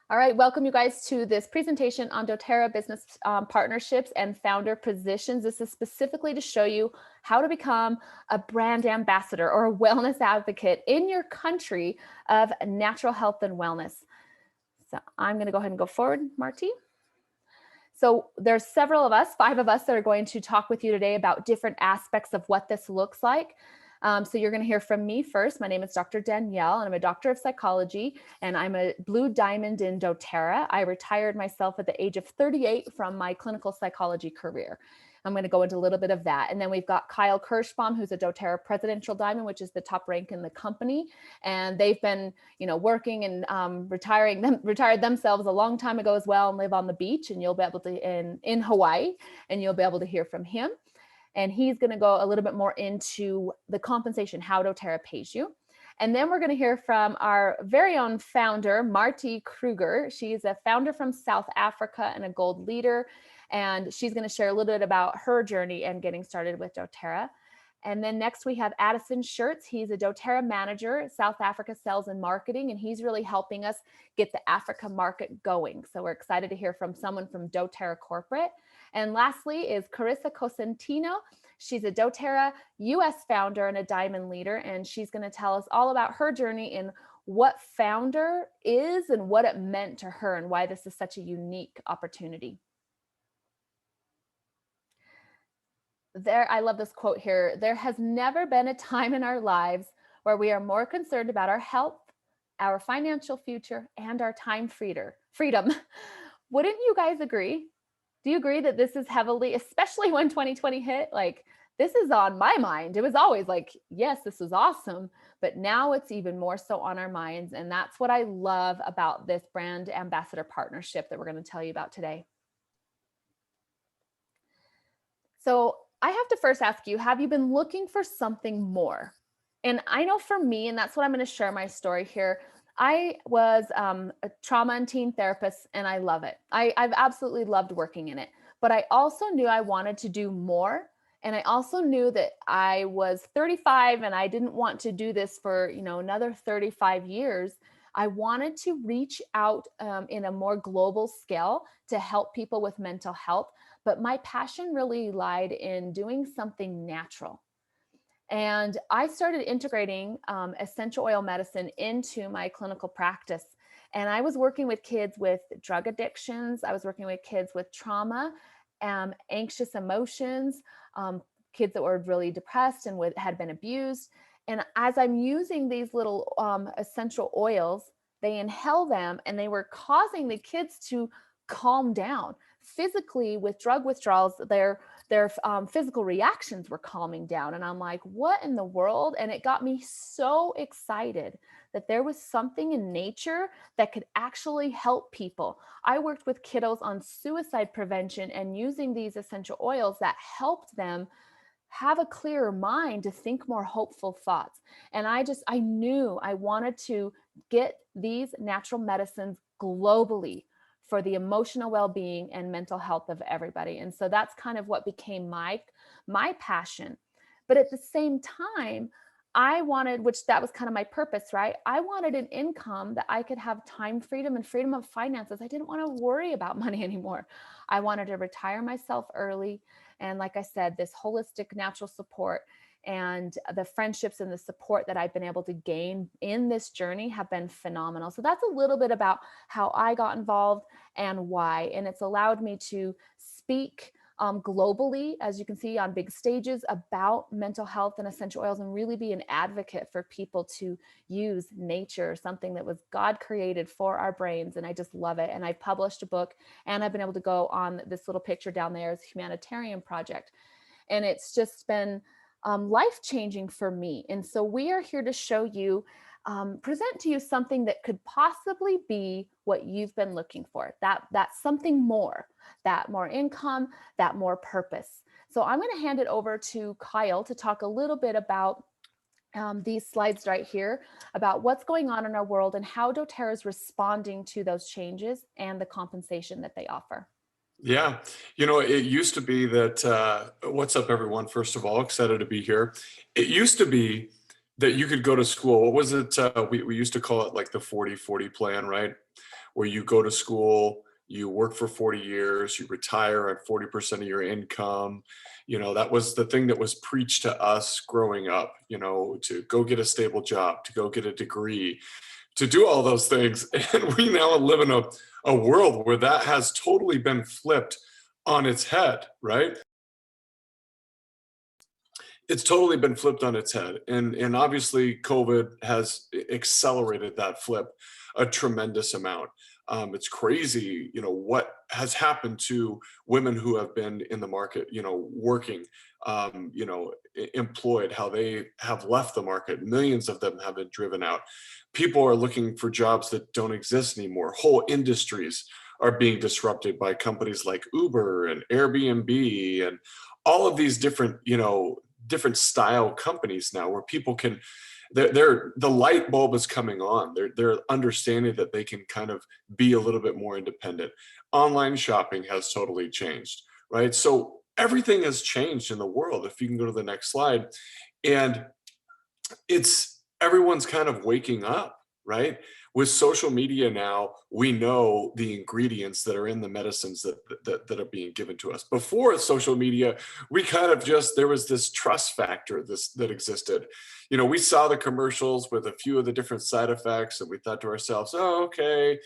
All right, welcome you guys to this presentation on doTERRA business partnerships and founder positions. This is specifically to show you how to become a brand ambassador or a wellness advocate in your country of natural health and wellness. So I'm going to go ahead and go forward, Marty. So there's several of us, 5 of us, that are going to talk with you today about different aspects of what this looks like. So you're going to hear from me first. My name is Dr. Danielle, and I'm a doctor of psychology, and I'm a blue diamond in doTERRA. I retired myself at the age of 38 from my clinical psychology career. I'm going to go into a little bit of that. And then we've got Kyle Kirschbaum, who's a doTERRA Presidential Diamond, which is the top rank in the company. And they've been, working and retired themselves a long time ago as well, and live on the beach. And you'll be able to in Hawaii, and you'll be able to hear from him. And he's going to go a little bit more into the compensation, how doTERRA pays you. And then we're going to hear from our very own founder, Marty Kruger. She's a founder from South Africa and a gold leader. And she's going to share a little bit about her journey and getting started with doTERRA. And then next we have Addison Schertz. He's a doTERRA manager, South Africa sales and marketing, and he's really helping us get the Africa market going. So we're excited to hear from someone from doTERRA corporate. And lastly is Carissa Cosentino. She's a doTERRA US founder and a diamond leader, and she's going to tell us all about her journey in what founder is and what it meant to her and why this is such a unique opportunity. I love this quote here. There has never been a time in our lives where we are more concerned about our health, our financial future, and our time freedom. Wouldn't you guys agree? Do you agree that this is heavily, especially when 2020 hit, like this is on my mind? It was always like, yes, this is awesome, but now it's even more so on our minds. And that's what I love about this brand ambassador partnership that we're going to tell you about today. So I have to first ask you, have you been looking for something more? And I know for me, and that's what I'm going to share my story here. I was a trauma and teen therapist, and I love it. I've absolutely loved working in it. But I also knew I wanted to do more. And I also knew that I was 35 and I didn't want to do this for, another 35 years. I wanted to reach out in a more global scale to help people with mental health. But my passion really lied in doing something natural. And I started integrating essential oil medicine into my clinical practice. And I was working with kids with drug addictions. I was working with kids with trauma, anxious emotions, kids that were really depressed and had been abused. And as I'm using these little essential oils, they inhale them and they were causing the kids to calm down. Physically, with drug withdrawals, their physical reactions were calming down. And I'm like, what in the world? And it got me so excited that there was something in nature that could actually help people. I worked with kiddos on suicide prevention and using these essential oils that helped them have a clearer mind to think more hopeful thoughts. And I knew I wanted to get these natural medicines globally for the emotional well-being and mental health of everybody. And so that's kind of what became my passion. But at the same time, I wanted, which that was kind of my purpose, right? I wanted an income that I could have time freedom and freedom of finances. I didn't want to worry about money anymore. I wanted to retire myself early. And like I said, this holistic natural support and the friendships and the support that I've been able to gain in this journey have been phenomenal. So that's a little bit about how I got involved and why. And it's allowed me to speak globally, as you can see, on big stages about mental health and essential oils, and really be an advocate for people to use nature, something that was God created for our brains. And I just love it. And I published a book, and I've been able to go on this little picture down there as a humanitarian project. And it's just been life-changing for me. And so we are here to show you, present to you something that could possibly be what you've been looking for, that something more, that more income, that more purpose. So I'm going to hand it over to Kyle to talk a little bit about these slides right here, about what's going on in our world and how doTERRA is responding to those changes and the compensation that they offer. Yeah, it used to be that, what's up, everyone? First of all, excited to be here. It used to be that you could go to school. What was it? We used to call it like the 40-40 plan, right? Where you go to school, you work for 40 years, you retire at 40% of your income. That was the thing that was preached to us growing up, to go get a stable job, to go get a degree, to do all those things. And we now live in a world where that has totally been flipped on its head, right? It's totally been flipped on its head, and obviously COVID has accelerated that flip a tremendous amount. It's crazy, what has happened to women who have been in the market, working, employed, how they have left the market. Millions of them have been driven out. People are looking for jobs that don't exist anymore. Whole industries are being disrupted by companies like Uber and Airbnb and all of these different style companies now, where people can, the light bulb is coming on. They're understanding that they can kind of be a little bit more independent. Online shopping has totally changed, right? So everything has changed in the world. If you can go to the next slide, and it's everyone's kind of waking up, right? With social media now, we know the ingredients that are in the medicines that are being given to us. Before social media, we kind of just, there was this trust factor that existed. We saw the commercials with a few of the different side effects, and we thought to ourselves, oh, okay.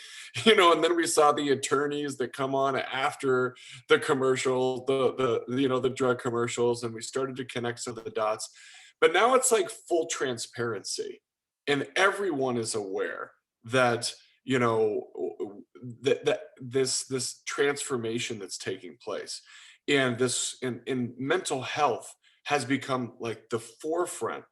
And then we saw the attorneys that come on after the commercial, the drug commercials, and we started to connect some of the dots. But now it's like full transparency, and everyone is aware that this transformation that's taking place, and this in mental health has become like the forefront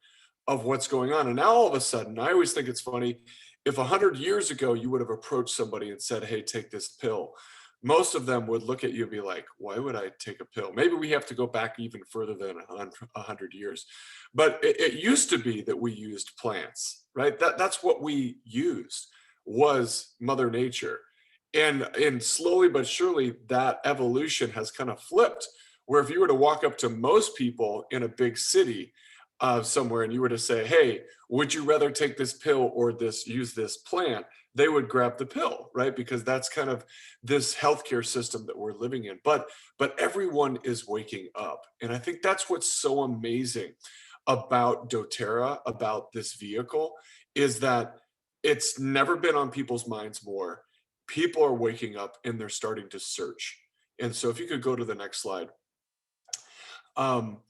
of what's going on. And now all of a sudden, I always think it's funny, if 100 years ago you would have approached somebody and said, hey, take this pill, most of them would look at you and be like, why would I take a pill? Maybe we have to go back even further than 100 years. But it used to be that we used plants, right? That's what we used, was Mother Nature. And slowly but surely that evolution has kind of flipped, where if you were to walk up to most people in a big city somewhere, and you were to say, hey, would you rather take this pill or use this plant, they would grab the pill, right? Because that's kind of this healthcare system that we're living in. But everyone is waking up. And I think that's what's so amazing about doTERRA, about this vehicle, is that it's never been on people's minds more. People are waking up and they're starting to search. And so if you could go to the next slide. Um,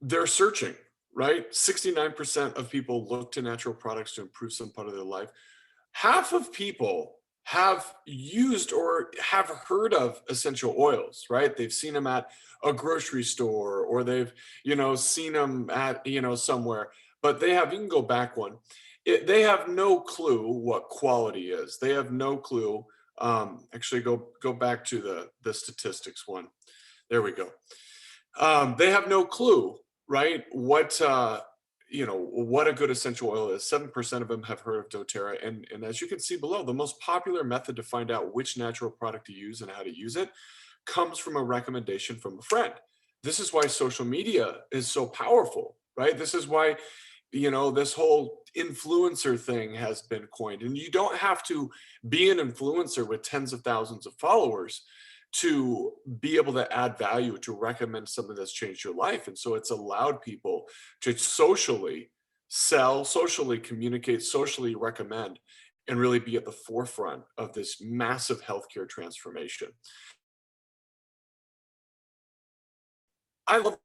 they're searching, right? 69% of people look to natural products to improve some part of their life. Half of people have used or have heard of essential oils, right? They've seen them at a grocery store, or they've, seen them at, somewhere, but you can go back one. They have no clue what quality is. They have no clue. Actually, go back to the statistics one. There we go. They have no clue, right? What a good essential oil is. 7% of them have heard of doTERRA. And as you can see below, the most popular method to find out which natural product to use and how to use it comes from a recommendation from a friend. This is why social media is so powerful, right? This is why, this whole influencer thing has been coined. And you don't have to be an influencer with tens of thousands of followers to be able to add value, to recommend something that's changed your life. And so it's allowed people to socially sell, socially communicate, socially recommend, and really be at the forefront of this massive healthcare transformation. I love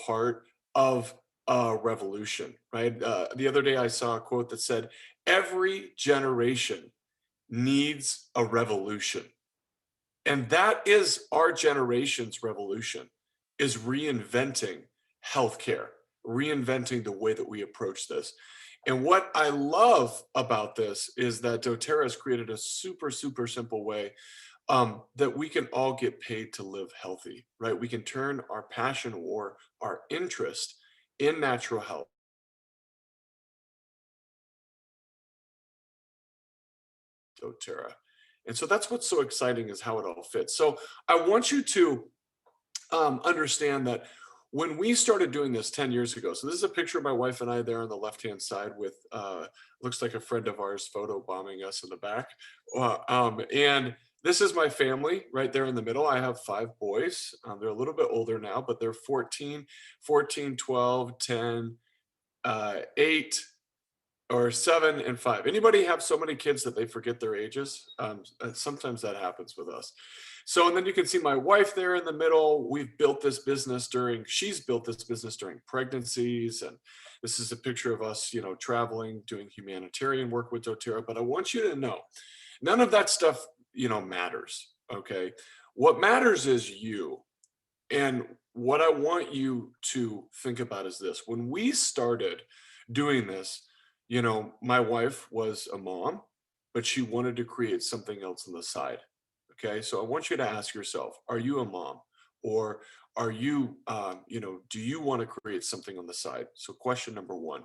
part of a revolution, right? The other day I saw a quote that said, every generation needs a revolution. And that is our generation's revolution, is reinventing healthcare, reinventing the way that we approach this. And what I love about this is that doTERRA has created a super, super simple way that we can all get paid to live healthy, right? We can turn our passion or our interest in natural health, doTERRA. And so that's what's so exciting, is how it all fits. So I want you to understand that when we started doing this 10 years ago, so this is a picture of my wife and I there on the left-hand side with, looks like a friend of ours photo bombing us in the back. And this is my family right there in the middle. I have 5 boys. They're a little bit older now, but they're 14, 12, 10, 8, or 7 and 5. Anybody have so many kids that they forget their ages? Sometimes that happens with us. So, and then you can see my wife there in the middle. She's built this business during pregnancies. And this is a picture of us, traveling, doing humanitarian work with doTERRA. But I want you to know, none of that stuff, matters. Okay. What matters is you. And what I want you to think about is this. When we started doing this, my wife was a mom, but she wanted to create something else on the side. Okay. So I want you to ask yourself, are you a mom? Or are you, do you want to create something on the side? So, question number one.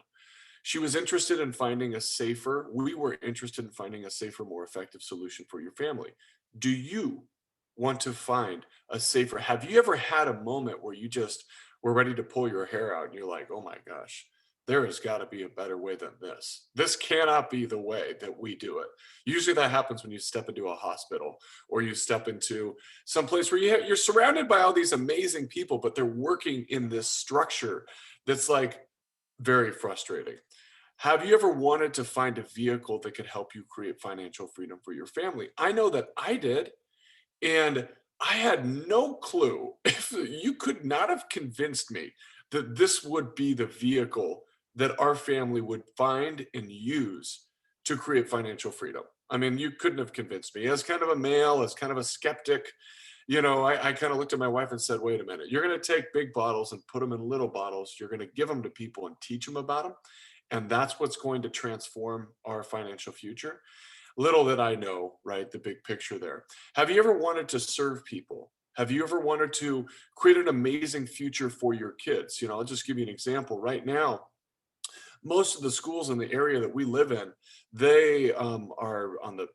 We were interested in finding a safer, more effective solution for your family. Do you want to find a safer? Have you ever had a moment where you just were ready to pull your hair out and you're like, oh my gosh, there has got to be a better way than this. This cannot be the way that we do it. Usually that happens when you step into a hospital or you step into some place where you're surrounded by all these amazing people, but they're working in this structure that's like very frustrating. Have you ever wanted to find a vehicle that could help you create financial freedom for your family? I know that I did. And I had no clue. If you could not have convinced me that this would be the vehicle that our family would find and use to create financial freedom. I mean, you couldn't have convinced me. As kind of a male, as kind of a skeptic, I kind of looked at my wife and said, wait a minute, you're going to take big bottles and put them in little bottles. You're going to give them to people and teach them about them. And that's what's going to transform our financial future. Little did I know, right? The big picture there. Have you ever wanted to serve people? Have you ever wanted to create an amazing future for your kids? I'll just give you an example. Right now, most of the schools in the area that we live in, they are on the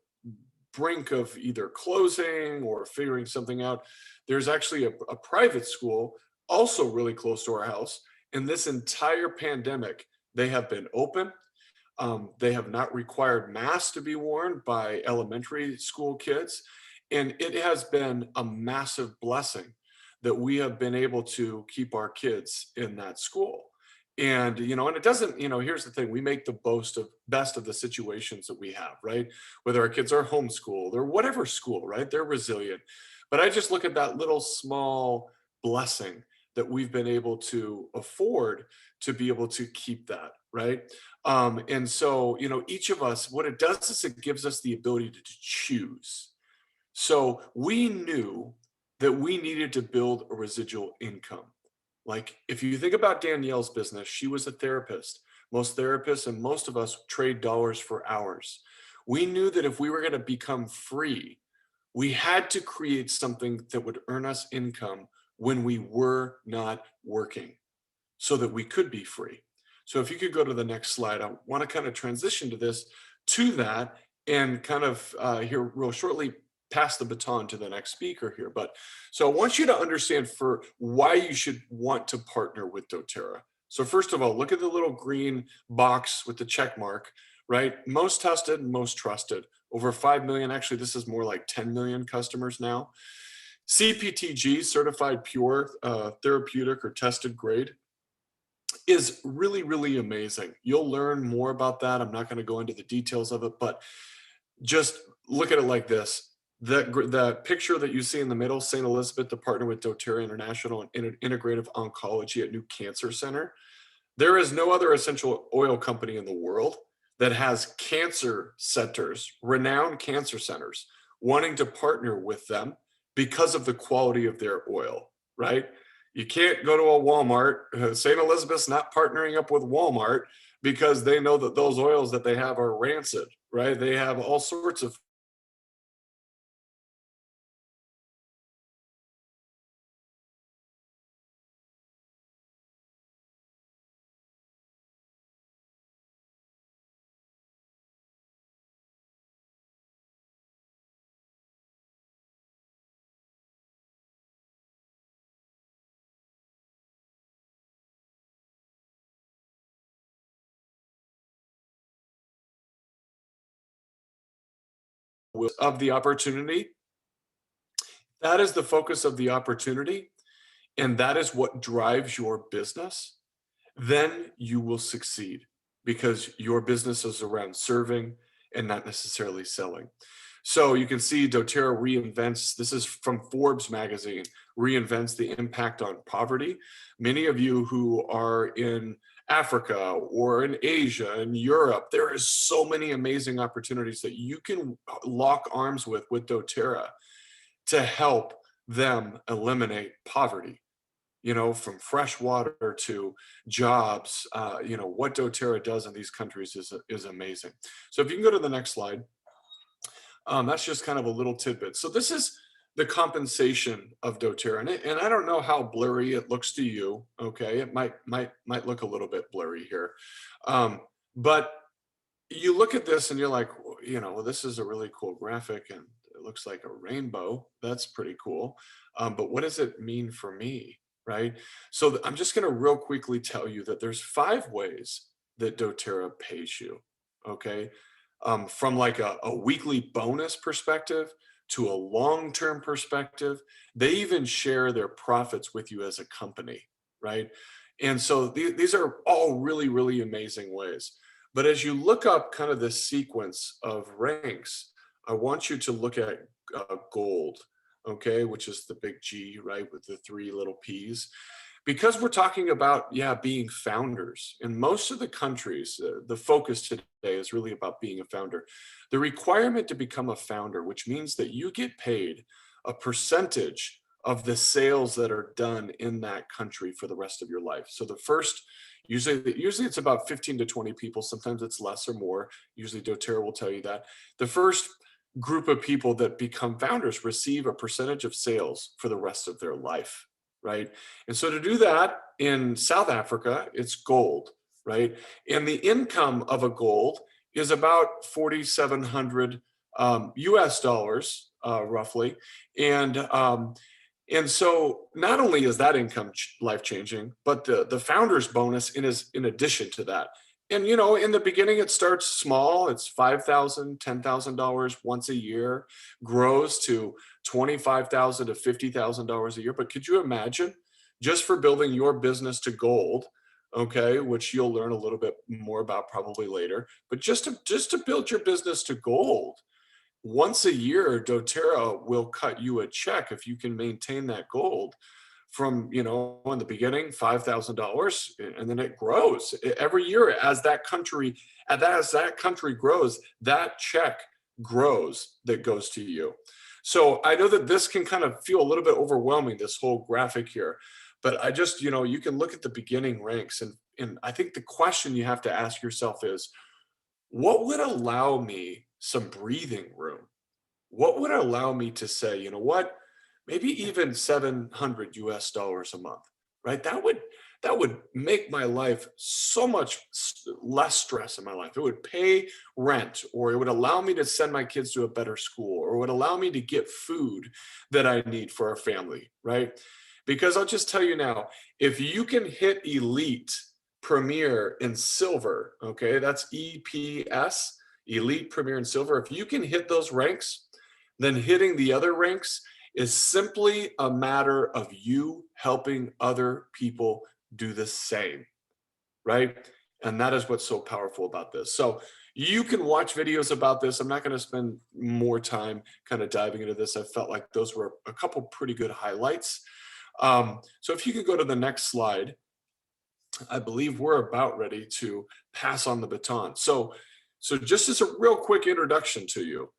brink of either closing or figuring something out. There's actually a private school also really close to our house. In this entire pandemic, they have been open. They have not required masks to be worn by elementary school kids. And it has been a massive blessing that we have been able to keep our kids in that school. And it doesn't, here's the thing, we make the best of the situations that we have, right? Whether our kids are homeschooled or whatever school, right? They're resilient. But I just look at that little small blessing that we've been able to afford to be able to keep that, right? And so, each of us, what it does is it gives us the ability to choose. So we knew that we needed to build a residual income. Like if you think about Danielle's business, she was a therapist. Most therapists and most of us trade dollars for hours. We knew that if we were going to become free, we had to create something that would earn us income when we were not working so that we could be free. So if you could go to the next slide, I want to kind of transition to that and kind of here real shortly pass the baton to the next speaker here. But so I want you to understand for why you should want to partner with doTERRA. So first of all, look at the little green box with the check mark, right? Most tested, most trusted. Over 5 million, actually, this is more like 10 million customers now. CPTG, certified pure, therapeutic or tested grade, is really, really amazing. You'll learn more about that. I'm not going to go into the details of it, but just look at it like this. The picture that you see in the middle, St. Elizabeth, to partner with doTERRA International and Integrative Oncology at New Cancer Center. There is no other essential oil company in the world that has cancer centers, renowned cancer centers, wanting to partner with them because of the quality of their oil, right? You can't go to a Walmart. St. Elizabeth's not partnering up with Walmart because they know that those oils that they have are rancid, right? They have all sorts of of the opportunity, that is the focus of the opportunity, and that is what drives your business, then you will succeed because your business is around serving and not necessarily selling. So you can see doTERRA reinvents, this is from Forbes magazine, reinvents the impact on poverty. Many of you who are in Africa or in Asia and Europe, there is so many amazing opportunities that you can lock arms with doTERRA to help them eliminate poverty, from fresh water to jobs. What doTERRA does in these countries is amazing. So if you can go to the next slide, that's just kind of a little tidbit. So this is the compensation of doTERRA, and I don't know how blurry it looks to you. Okay, it might look a little bit blurry here, but you look at this and you're like, well, this is a really cool graphic and it looks like a rainbow. That's pretty cool. But what does it mean for me? Right. So I'm just going to real quickly tell you that there's 5 ways that doTERRA pays you. Okay. From like a weekly bonus perspective to a long-term perspective, they even share their profits with you as a company. Right. And so these are all really, really amazing ways. But as you look up kind of this sequence of ranks, I want you to look at gold, okay, which is the big G, right, with the 3 little P's. Because we're talking about, yeah, being founders. In most of the countries, the focus today is really about being a founder. The requirement to become a founder, which means that you get paid a percentage of the sales that are done in that country for the rest of your life. So the first, usually it's about 15 to 20 people. Sometimes it's less or more. Usually doTERRA will tell you that. The first group of people that become founders receive a percentage of sales for the rest of their life, right? And so to do that in South Africa, it's gold, right? And the income of a gold is about 4,700 US dollars, roughly. And so not only is that income life changing, but the founder's bonus is in addition to that. And in the beginning, it starts small. It's $5,000, $10,000 once a year, grows to $25,000 to $50,000 a year. But could you imagine just for building your business to gold? Okay, which you'll learn a little bit more about probably later. But just to build your business to gold, once a year, doTERRA will cut you a check if you can maintain that gold from, in the beginning, $5,000, and then it grows every year as that country grows, that check grows that goes to you. So I know that this can kind of feel a little bit overwhelming, this whole graphic here, but I just, you can look at the beginning ranks, and I think the question you have to ask yourself is, what would allow me some breathing room? What would allow me to say, you know what, maybe even 700 US dollars a month, right? That would make my life so much less stress in my life. It would pay rent, or it would allow me to send my kids to a better school, or it would allow me to get food that I need for our family, right? Because I'll just tell you now, if you can hit elite, premier, and silver, okay, that's EPS, elite, premier, and silver. If you can hit those ranks, then hitting the other ranks is simply a matter of you helping other people do the same, right? And that is what's so powerful about this. So you can watch videos about this. I'm not going to spend more time kind of diving into this. I felt like those were a couple pretty good highlights. So if you could go to the next slide, I believe we're about ready to pass on the baton. So just as a real quick introduction to you,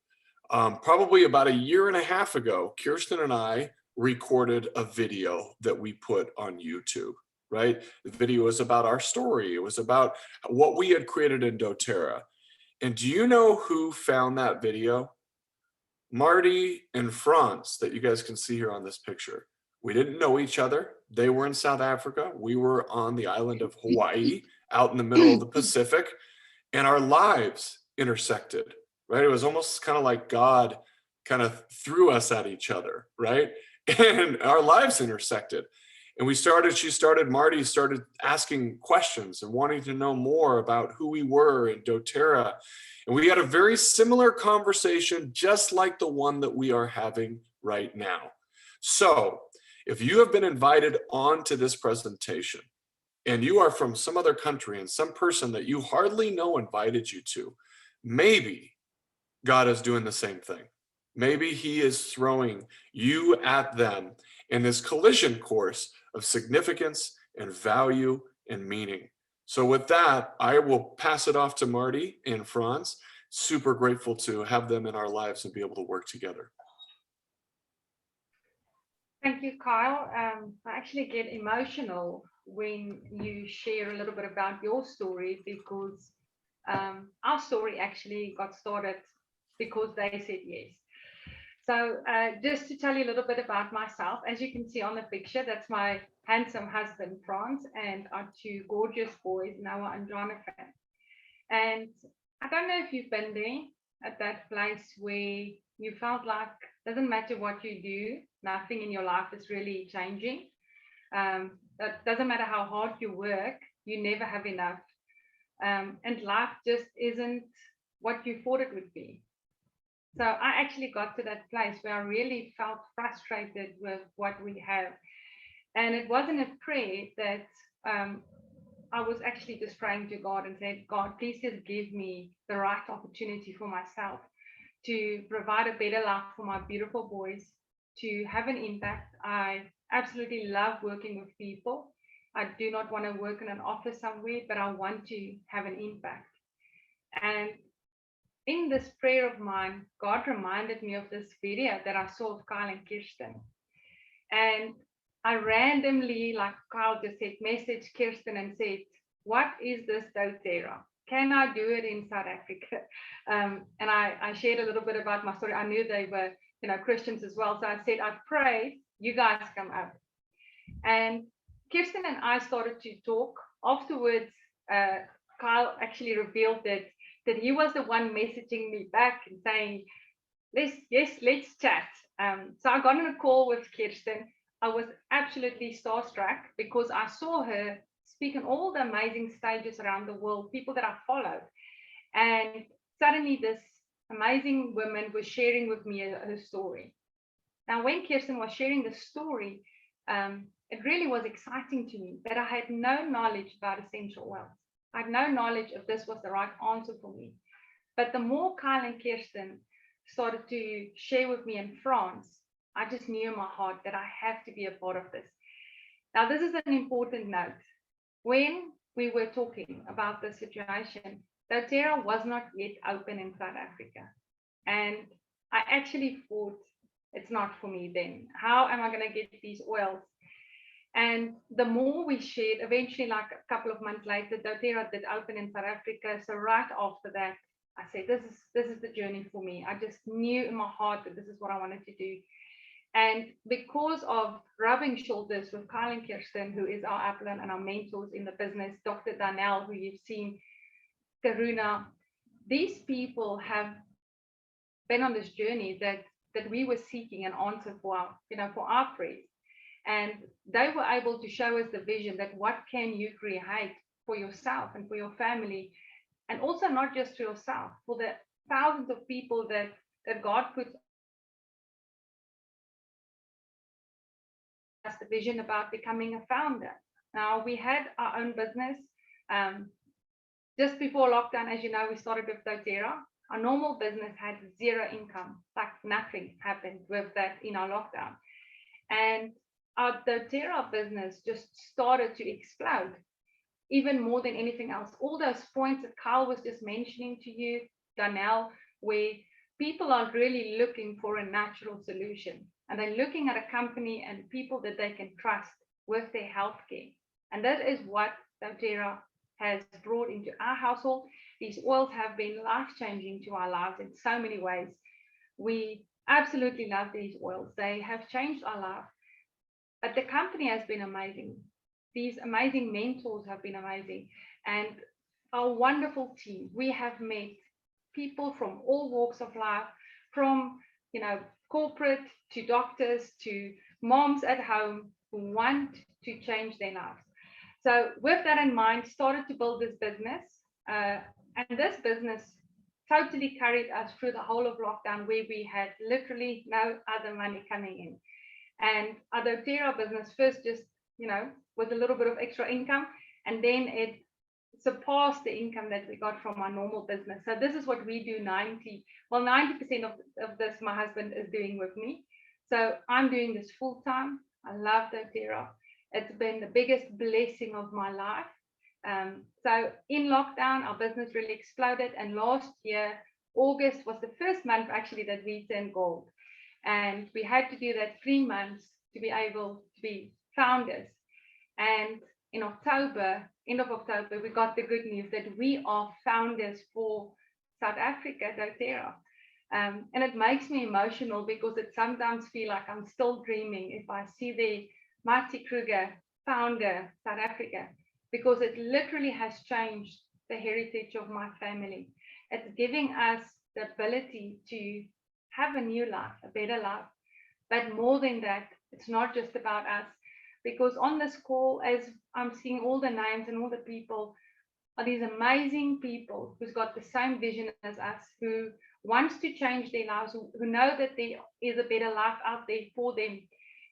probably about a year and a half ago, Kirsten and I recorded a video that we put on YouTube, right? The video was about our story. It was about what we had created in doTERRA. And do you know who found that video? Marty and Franz, that you guys can see here on this picture. We didn't know each other. They were in South Africa. We were on the island of Hawaii, out in the middle of the Pacific, and our lives intersected, right? It was almost kind of like God kind of threw us at each other, right? And our lives intersected. And Marty started asking questions and wanting to know more about who we were in doTERRA. And we had a very similar conversation, just like the one that we are having right now. So if you have been invited on to this presentation and you are from some other country and some person that you hardly know invited you to, maybe God is doing the same thing. Maybe he is throwing you at them in this collision course of significance and value and meaning. So with that, I will pass it off to Marty and Franz. Super grateful to have them in our lives and be able to work together. Thank you, Kyle. I actually get emotional when you share a little bit about your story, because our story actually got started because they said yes. So just to tell you a little bit about myself, as you can see on the picture, that's my handsome husband, Franz, and our two gorgeous boys, Noah and Jonathan. And I don't know if you've been there at that place where you felt like doesn't matter what you do, nothing in your life is really changing. That doesn't matter how hard you work, you never have enough. And life just isn't what you thought it would be. So I actually got to that place where I really felt frustrated with what we have. And it wasn't a prayer that I was actually just praying to God and said, God, please just give me the right opportunity for myself to provide a better life for my beautiful boys, to have an impact. I absolutely love working with people. I do not want to work in an office somewhere, but I want to have an impact. And in this prayer of mine, God reminded me of this video that I saw of Kyle and Kirsten. And I randomly, like Kyle just said, messaged Kirsten and said, what is this dōTERRA? Can I do it in South Africa? And I shared a little bit about my story. I knew they were, Christians as well. So I said, I pray you guys come up. And Kirsten and I started to talk. Afterwards, Kyle actually revealed that he was the one messaging me back and saying, let's chat. So I got on a call with Kirsten. I was absolutely starstruck because I saw her speak on all the amazing stages around the world, people that I followed. And suddenly this amazing woman was sharing with me her story. Now, when Kirsten was sharing the story, it really was exciting to me that I had no knowledge about essential wealth. I had no knowledge if this was the right answer for me. But the more Kyle and Kirsten started to share with me in France, I just knew in my heart that I have to be a part of this. Now, this is an important note. When we were talking about the situation, dōTERRA was not yet open in South Africa. And I actually thought, it's not for me then. How am I going to get these oils? And the more we shared, eventually, like a couple of months later, dōTERRA did open in South Africa. So right after that, I said, this is the journey for me. I just knew in my heart that this is what I wanted to do. And because of rubbing shoulders with Kyle and Kirsten, who is our upline and our mentors in the business, Dr. Danielle, who you've seen, Karuna, these people have been on this journey that we were seeking an answer for our prayers. And they were able to show us the vision that what can you create for yourself and for your family, and also not just for yourself, for the thousands of people that God puts us the vision about becoming a founder. Now, we had our own business. Just before lockdown, as you know, we started with dōTERRA. Our normal business had zero income, like nothing happened with that in our lockdown. And our dōTERRA business just started to explode, even more than anything else. All those points that Kyle was just mentioning to you, Danielle, where people are really looking for a natural solution. And they're looking at a company and people that they can trust with their healthcare. And that is what dōTERRA has brought into our household. These oils have been life-changing to our lives in so many ways. We absolutely love these oils. They have changed our life. But the company has been amazing. These amazing mentors have been amazing. And our wonderful team, we have met people from all walks of life, from corporate to doctors to moms at home. who want to change their lives. So with that in mind, started to build this business. And this business totally carried us through the whole of lockdown, where we had literally no other money coming in. And our dōTERRA business first just, with a little bit of extra income, and then it surpassed the income that we got from our normal business. So this is what we do 90% of this my husband is doing with me. So I'm doing this full time. I love dōTERRA. It's been the biggest blessing of my life. So in lockdown, our business really exploded. And last year, August was the first month actually that we turned gold. And we had to do that 3 months to be able to be founders. And in October, end of October, we got the good news that we are founders for South Africa, dōTERRA. And it makes me emotional because it sometimes feels like I'm still dreaming if I see the Marty Kruger founder, South Africa, because it literally has changed the heritage of my family. It's giving us the ability to have a new life, a better life. But more than that, it's not just about us. Because on this call, as I'm seeing all the names and all the people, are these amazing people who's got the same vision as us, who wants to change their lives, who know that there is a better life out there for them.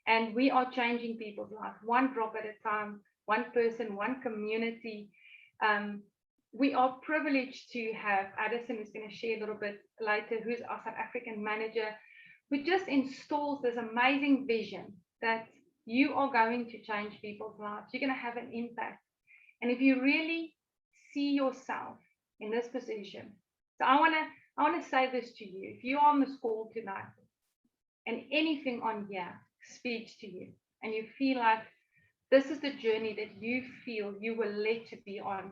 And we are changing people's lives, one drop at a time, one person, one community. We are privileged to have Addison, who's going to share a little bit later, who's our South African manager, who just installs this amazing vision that you are going to change people's lives. You're going to have an impact. And if you really see yourself in this position, so I want to say this to you. If you're on the call tonight and anything on here speaks to you and you feel like this is the journey that you feel you were led to be on,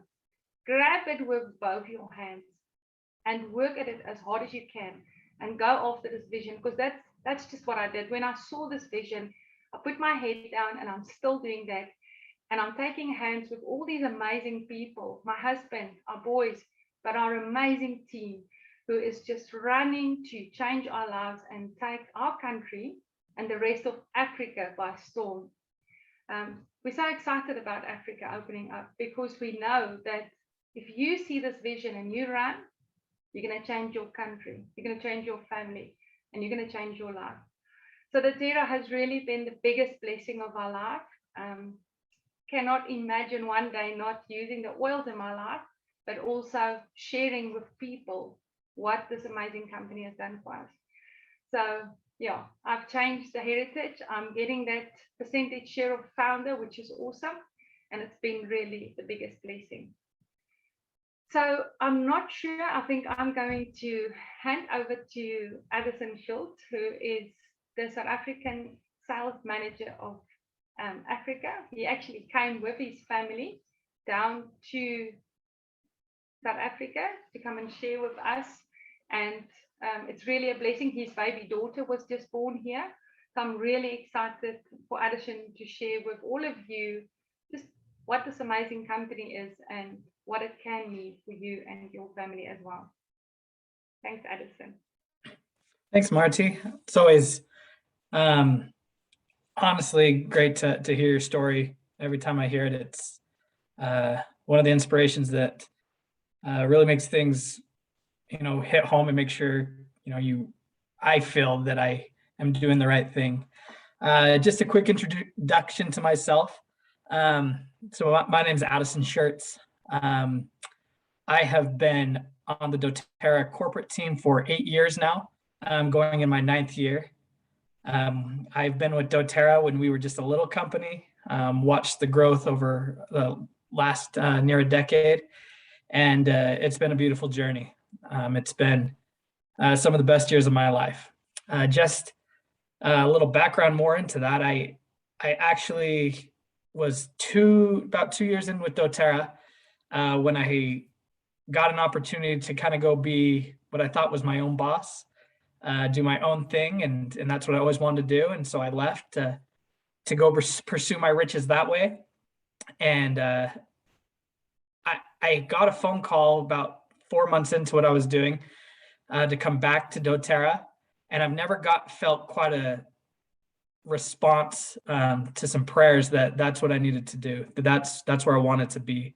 grab it with both your hands and work at it as hard as you can and go after this vision, because that's just what I did. When I saw this vision, I put my head down, and I'm still doing that. And I'm taking hands with all these amazing people, my husband, our boys, but our amazing team, who is just running to change our lives and take our country and the rest of Africa by storm. We're so excited about Africa opening up, because we know that if you see this vision and you run, you're going to change your country, you're going to change your family, and you're going to change your life. So dōTERRA has really been the biggest blessing of our life. Cannot imagine one day not using the oils in my life, but also sharing with people what this amazing company has done for us. So yeah, I've changed the heritage. I'm getting that percentage share of founder, which is awesome. And it's been really the biggest blessing. So I'm not sure. I think I'm going to hand over to Addison Schultz, who is the South African sales manager of Africa. He actually came with his family down to South Africa to come and share with us. And it's really a blessing. His baby daughter was just born here. So I'm really excited for Addison to share with all of you just what this amazing company is and what it can mean for you and your family as well. Thanks, Addison. Thanks, Marty. It's always honestly great to hear your story. Every time I hear it, it's one of the inspirations that really makes things, hit home and make sure, I feel that I am doing the right thing. Just a quick introduction to myself. So my name is Addison Schultz. I have been on the dōTERRA corporate team for 8 years now. I'm going in my 9th year. I've been with dōTERRA when we were just a little company, watched the growth over the last near a decade, and it's been a beautiful journey. It's been some of the best years of my life. Just a little background more into that. I actually was about 2 years in with dōTERRA when I got an opportunity to kind of go be what I thought was my own boss, do my own thing, and that's what I always wanted to do. And so I left to go pursue my riches that way. And I got a phone call about 4 months into what I was doing to come back to dōTERRA, and I've never felt quite a response to some prayers that that's what I needed to do. That's where I wanted to be.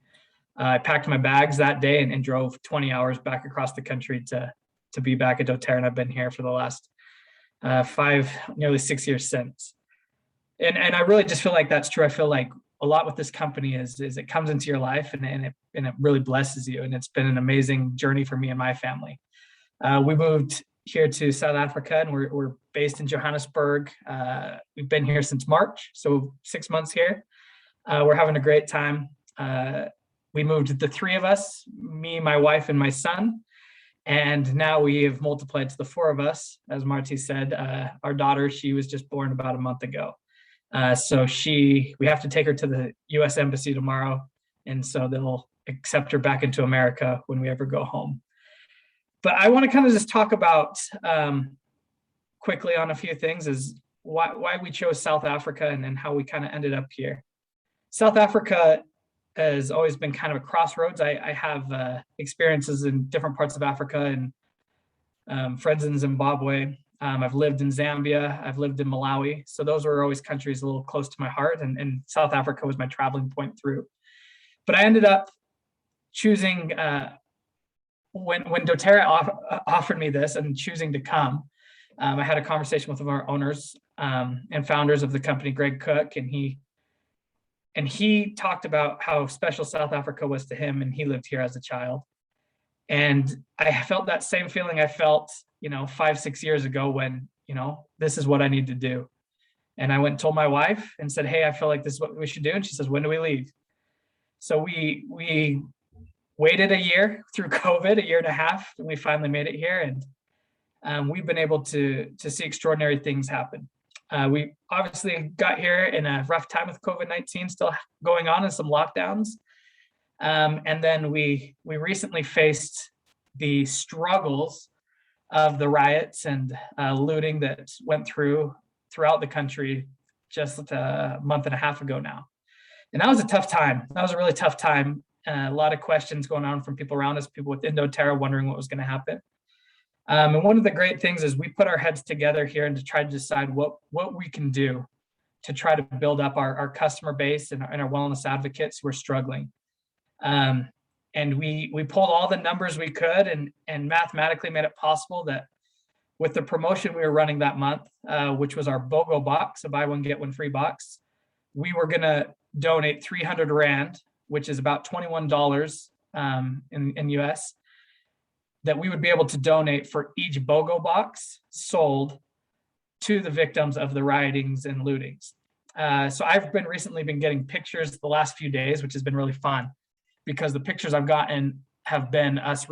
I packed my bags that day and drove 20 hours back across the country to be back at dōTERRA, and I've been here for the last nearly 6 years since. And I really just feel like that's true. I feel like a lot with this company is it comes into your life and it really blesses you. And it's been an amazing journey for me and my family. We moved here to South Africa, and we're based in Johannesburg. We've been here since March, so 6 months here. We're having a great time. We moved the three of us, me, my wife, and my son. And now we have multiplied to the four of us. As Marty said, our daughter, she was just born about a month ago. So we have to take her to the US Embassy tomorrow. And so they'll accept her back into America when we ever go home. But I want to kind of just talk about quickly on a few things is why we chose South Africa and how we kind of ended up here. South Africa has always been kind of a crossroads. I have experiences in different parts of Africa and friends in Zimbabwe. I've lived in Zambia. I've lived in Malawi. So those were always countries a little close to my heart. And South Africa was my traveling point through. But I ended up choosing, when dōTERRA offered me this and choosing to come, I had a conversation with one of our owners and founders of the company, Greg Cook, and he talked about how special South Africa was to him, and he lived here as a child. And I felt that same feeling I felt, 5-6 years ago when, this is what I need to do. And I went and told my wife and said, hey, I feel like this is what we should do. And she says, when do we leave? So we waited a year through COVID, a year and a half, and we finally made it here. And we've been able to see extraordinary things happen. We obviously got here in a rough time with COVID-19 still going on and some lockdowns. And then we recently faced the struggles of the riots and looting that went throughout the country just a month and a half ago now. And that was a tough time. That was a really tough time. A lot of questions going on from people around us, people within dōTERRA wondering what was going to happen. And one of the great things is we put our heads together here and to try to decide what we can do to try to build up our customer base and our wellness advocates who are struggling. And we pulled all the numbers we could and mathematically made it possible that with the promotion we were running that month, which was our BOGO box, a buy one, get one free box, we were going to donate 300 Rand, which is about $21 in US, that we would be able to donate for each BOGO box sold to the victims of the riotings and lootings. So I've recently been getting pictures the last few days, which has been really fun because the pictures I've gotten have been us,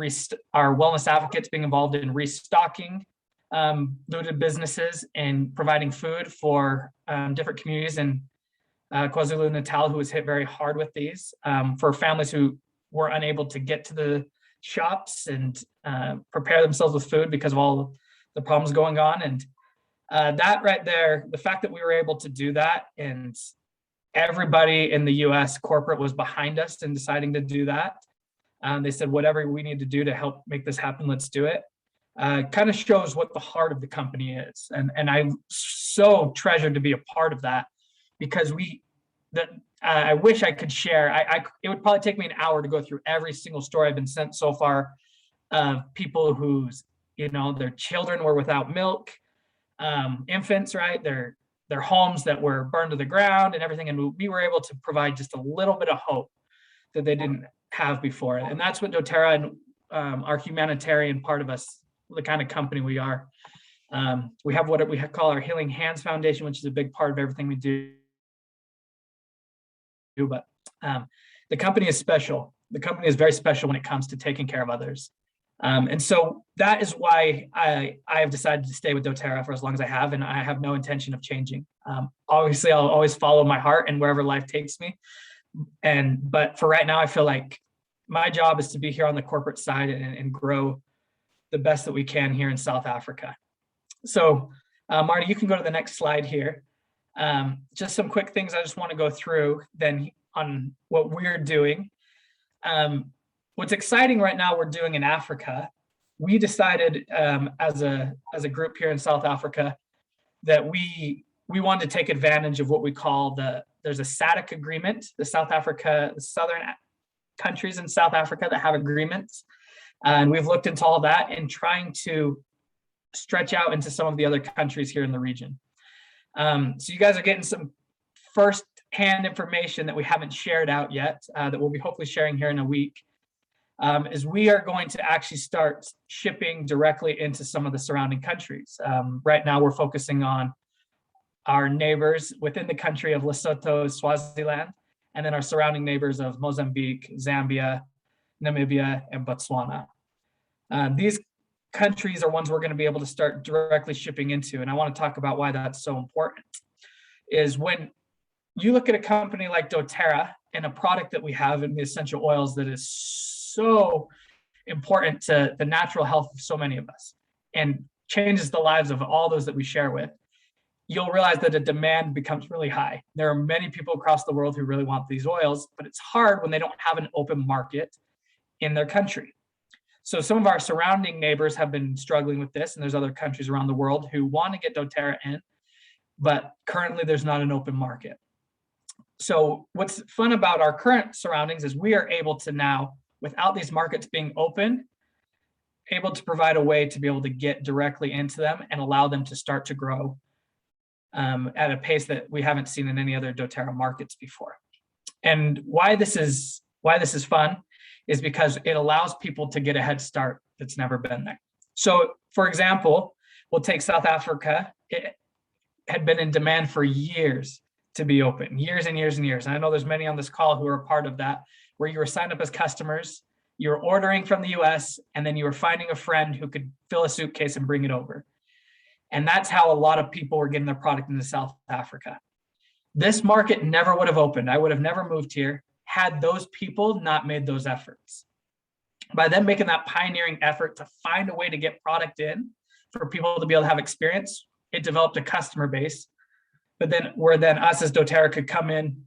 our wellness advocates being involved in restocking looted businesses and providing food for different communities in KwaZulu-Natal who was hit very hard with these, for families who were unable to get to the shops and prepare themselves with food because of all the problems going on. And that right there, the fact that we were able to do that and everybody in the US corporate was behind us in deciding to do that. They said, whatever we need to do to help make this happen, let's do it. Kind of shows what the heart of the company is. And I'm so treasured to be a part of that because I wish I could share. It would probably take me an hour to go through every single story I've been sent so far of people whose, their children were without milk, infants, right? Their homes that were burned to the ground and everything. And we were able to provide just a little bit of hope that they didn't have before. And that's what dōTERRA and our humanitarian part of us, the kind of company we are. We have what we call our Healing Hands Foundation, which is a big part of everything we do. But the company is special. The company is very special when it comes to taking care of others. And so that is why I have decided to stay with dōTERRA for as long as I have, and I have no intention of changing. Obviously, I'll always follow my heart and wherever life takes me. But for right now, I feel like my job is to be here on the corporate side and grow the best that we can here in South Africa. So Marty, you can go to the next slide here. Just some quick things I just want to go through then on what we're doing. What's exciting right now we're doing in Africa, we decided as a group here in South Africa that we we wanted to take advantage of what we call there's a SADC agreement, the southern countries in South Africa that have agreements. And we've looked into all that and trying to stretch out into some of the other countries here in the region. So you guys are getting some first-hand information that we haven't shared out yet, that we'll be hopefully sharing here in a week, is we are going to actually start shipping directly into some of the surrounding countries. Right now, we're focusing on our neighbors within the country of Lesotho, Swaziland, and then our surrounding neighbors of Mozambique, Zambia, Namibia, and Botswana. These countries are ones we're going to be able to start directly shipping into. And I want to talk about why that's so important. Is when you look at a company like dōTERRA and a product that we have in the essential oils that is so important to the natural health of so many of us and changes the lives of all those that we share with, you'll realize that the demand becomes really high. There are many people across the world who really want these oils, but it's hard when they don't have an open market in their country. So some of our surrounding neighbors have been struggling with this, and there's other countries around the world who want to get dōTERRA in, but currently there's not an open market. So what's fun about our current surroundings is we are able to now, without these markets being open, able to provide a way to be able to get directly into them and allow them to start to grow at a pace that we haven't seen in any other dōTERRA markets before. And why this is fun is because it allows people to get a head start that's never been there. So for example, we'll take South Africa. It had been in demand for years to be open, years and years and years. And I know there's many on this call who are a part of that, where you were signed up as customers, you were ordering from the US, and then you were finding a friend who could fill a suitcase and bring it over. And that's how a lot of people were getting their product into South Africa. This market never would have opened. I would have never moved here had those people not made those efforts. By them making that pioneering effort to find a way to get product in for people to be able to have experience, it developed a customer base. But then us as dōTERRA could come in,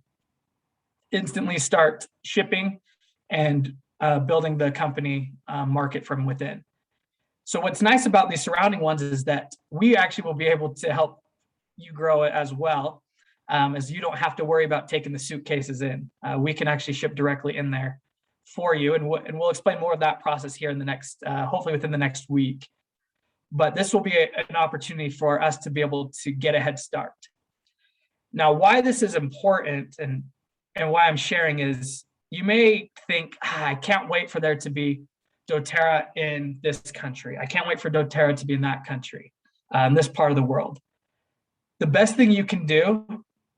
instantly start shipping and building the company market from within. So what's nice about these surrounding ones is that we actually will be able to help you grow it as well, as you don't have to worry about taking the suitcases in. We can actually ship directly in there for you, and we'll explain more of that process here in the next, hopefully within the next week. But this will be an opportunity for us to be able to get a head start. Now, why this is important and why I'm sharing is you may think, I can't wait for there to be dōTERRA in this country. I can't wait for dōTERRA to be in that country, this part of the world. The best thing you can do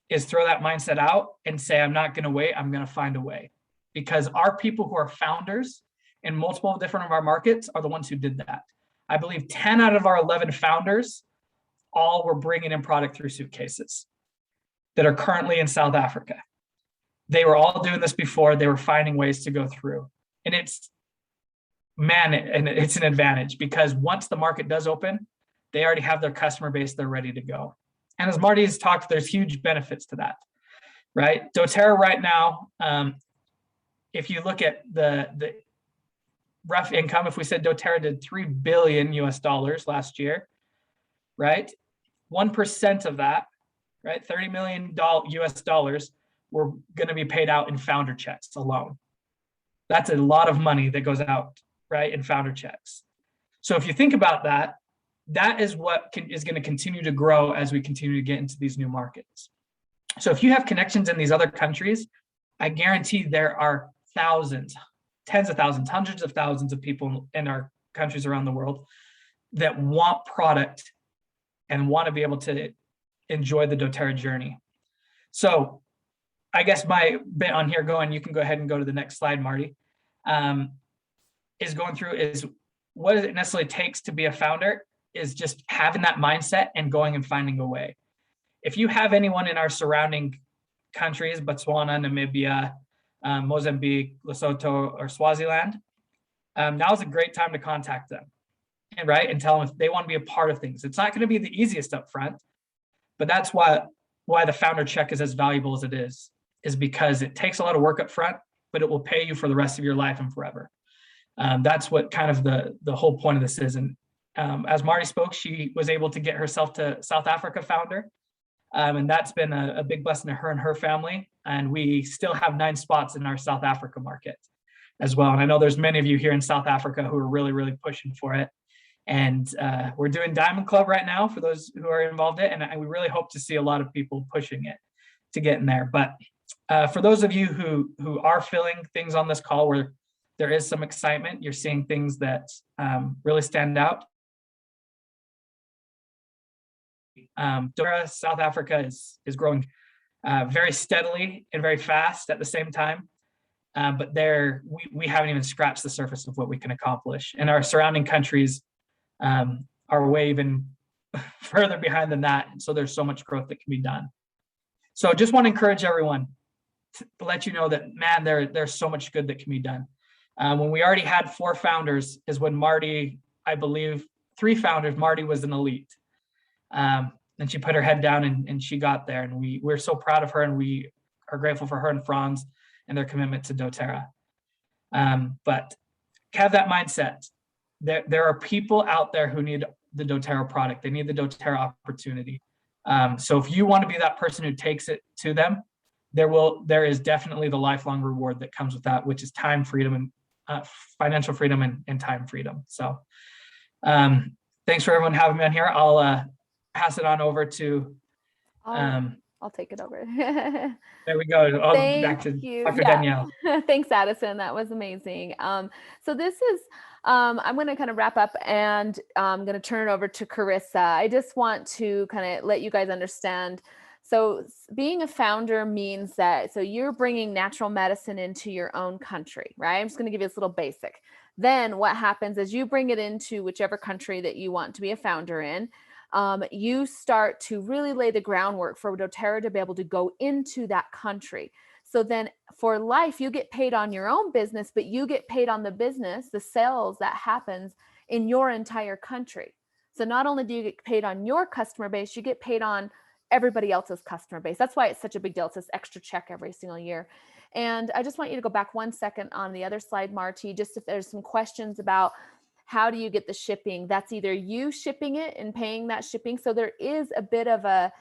is throw that mindset out and say, I'm not going to wait, I'm going to find a way. Because our people who are founders in multiple different of our markets are the ones who did that. I believe 10 out of our 11 founders all were bringing in product through suitcases that are currently in South Africa. They were all doing this before. They were finding ways to go through. And it's an advantage because once the market does open, they already have their customer base, they're ready to go. And as Marty has talked, there's huge benefits to that, right? dōTERRA right now, if you look at the rough income, if we said dōTERRA did $3 billion last year, right? 1% of that, right? $30 million were going to be paid out in founder checks alone. That's a lot of money that goes out, right, in founder checks. So if you think about that, that is what is going to continue to grow as we continue to get into these new markets. So if you have connections in these other countries, I guarantee there are thousands, tens of thousands, hundreds of thousands of people in our countries around the world that want product and want to be able to enjoy the dōTERRA journey. So I guess my bit on here you can go ahead and go to the next slide, Marty, is going through is what it necessarily takes to be a founder is just having that mindset and going and finding a way. If you have anyone in our surrounding countries, Botswana, Namibia, Mozambique, Lesotho, or Swaziland, now is a great time to contact them, and tell them if they want to be a part of things. It's not going to be the easiest up front, but that's why the founder check is as valuable as it is because it takes a lot of work up front, but it will pay you for the rest of your life and forever. That's what kind of the whole point of this is. And as Marty spoke, she was able to get herself to South Africa founder. And that's been a big blessing to her and her family. And we still have 9 spots in our South Africa market as well. And I know there's many of you here in South Africa who are really, really pushing for it. And we're doing Diamond Club right now for those who are involved in it. And we really hope to see a lot of people pushing it to get in there. But for those of you who are feeling things on this call where there is some excitement, you're seeing things that really stand out. dōTERRA South Africa is growing very steadily and very fast at the same time. But we haven't even scratched the surface of what we can accomplish. And our surrounding countries are way even further behind than that. So there's so much growth that can be done. So just want to encourage everyone to let you know that, man, there's so much good that can be done. When we already had 4 founders is when Marty, I believe 3 founders, Marty was an elite. And she put her head down and she got there. And we're so proud of her, and we are grateful for her and Franz and their commitment to dōTERRA. But have that mindset. There are people out there who need the dōTERRA product. They need the dōTERRA opportunity. So if you want to be that person who takes it to them, there is definitely the lifelong reward that comes with that, which is time freedom and financial freedom and time freedom. So thanks for everyone having me on here. I'll pass it on over to I'll take it over. there we go. Back to Dr. Danielle. Thanks, Addison. That was amazing. So this is, I'm going to kind of wrap up, and I'm going to turn it over to Carissa. I just want to kind of let you guys understand. So being a founder means that, so you're bringing natural medicine into your own country, right? I'm just going to give you this little basic. Then what happens is you bring it into whichever country that you want to be a founder in. You start to really lay the groundwork for dōTERRA to be able to go into that country. So then for life, you get paid on your own business, but you get paid on the business, the sales that happens in your entire country. So not only do you get paid on your customer base, you get paid on everybody else's customer base. That's why it's such a big deal. It's this extra check every single year. And I just want you to go back 1 second on the other slide, Marty, just if there's some questions about how do you get the shipping? That's either you shipping it and paying that shipping. So there is a bit of a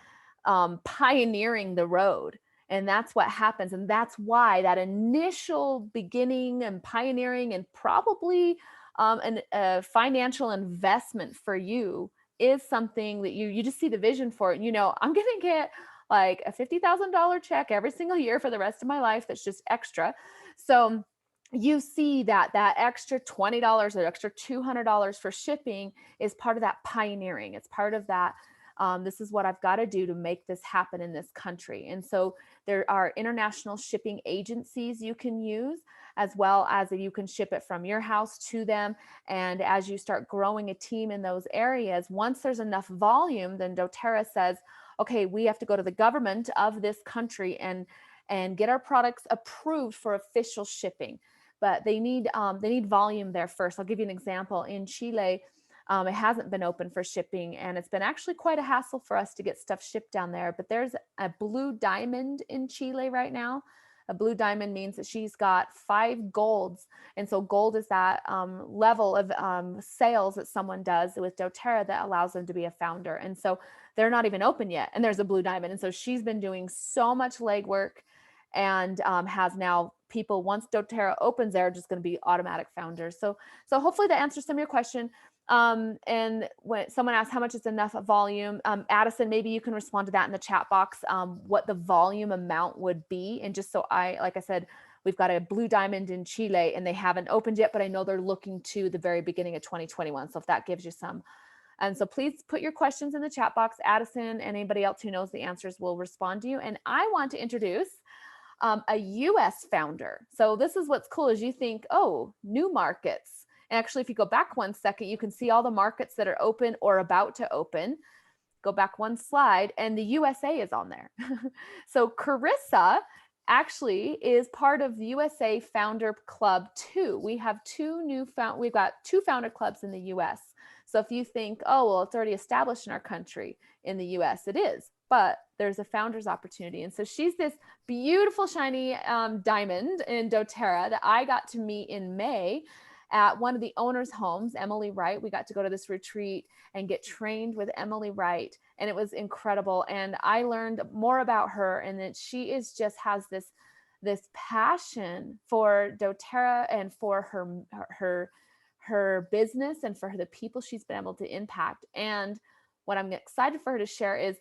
pioneering the road. And that's what happens. And that's why that initial beginning and pioneering and probably a financial investment for you is something that you just see the vision for it. You know, I'm going to get like a $50,000 check every single year for the rest of my life. That's just extra. So you see that extra $20 or extra $200 for shipping is part of that pioneering. It's part of that. This is what I've got to do to make this happen in this country. And so there are international shipping agencies you can use, as well as you can ship it from your house to them. And as you start growing a team in those areas, once there's enough volume, then dōTERRA says, okay, we have to go to the government of this country and get our products approved for official shipping. But they need volume there first. I'll give you an example. In Chile, it hasn't been open for shipping, and it's been actually quite a hassle for us to get stuff shipped down there. But there's a blue diamond in Chile right now. A blue diamond means that she's got 5 golds. And so gold is that level of sales that someone does with dōTERRA that allows them to be a founder. And so they're not even open yet, and there's a blue diamond. And so she's been doing so much legwork and has now people, once dōTERRA opens, they're just going to be automatic founders. So hopefully that answers some of your question. And when someone asks how much is enough volume, Addison, maybe you can respond to that in the chat box, what the volume amount would be. And just so like I said, we've got a blue diamond in Chile and they haven't opened yet, but I know they're looking to the very beginning of 2021. So if that gives you some. And so please put your questions in the chat box. Addison and anybody else who knows the answers will respond to you. And I want to introduce a US founder. So this is what's cool is you think, oh, new markets. And actually, if you go back 1 second, you can see all the markets that are open or about to open. Go back 1 slide and the USA is on there. So Carissa actually is part of the USA Founder Club 2. We have we've got 2 founder clubs in the US. So if you think, oh, well, it's already established in our country, in the US, it is, but there's a founder's opportunity. And so she's this beautiful, shiny diamond in dōTERRA that I got to meet in May. at one of the owners' homes, Emily Wright. We got to go to this retreat and get trained with Emily Wright, and it was incredible. And I learned more about her, and that she is just has this passion for doTERRA and for her business and for the people she's been able to impact. And what I'm excited for her to share is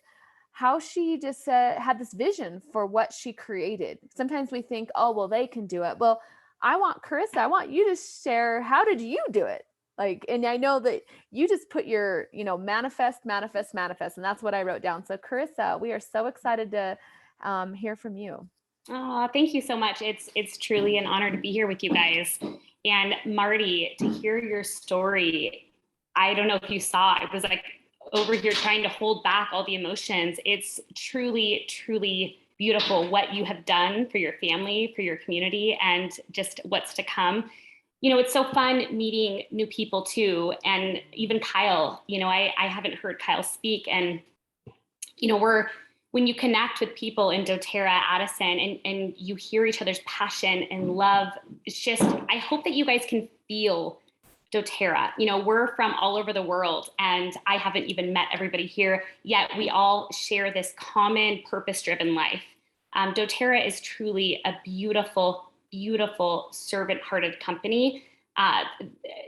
how she just had this vision for what she created. Sometimes we think, oh, well, they can do it. Well, I want Carissa, I want you to share, how did you do it? Like, and I know that you just put your, manifest, manifest, manifest. And that's what I wrote down. So Carissa, we are so excited to hear from you. Oh, thank you so much. It's truly an honor to be here with you guys. And Marty, to hear your story, I don't know if you saw, I was like over here trying to hold back all the emotions. It's truly, truly beautiful what you have done for your family, for your community, and just what's to come. It's so fun meeting new people too. And even Kyle, I haven't heard Kyle speak. And, when you connect with people in doTERRA, Addison, and you hear each other's passion and love, it's just, I hope that you guys can feel doTERRA. We're from all over the world, and I haven't even met everybody here, yet we all share this common purpose-driven life. doTERRA is truly a beautiful, beautiful servant-hearted company.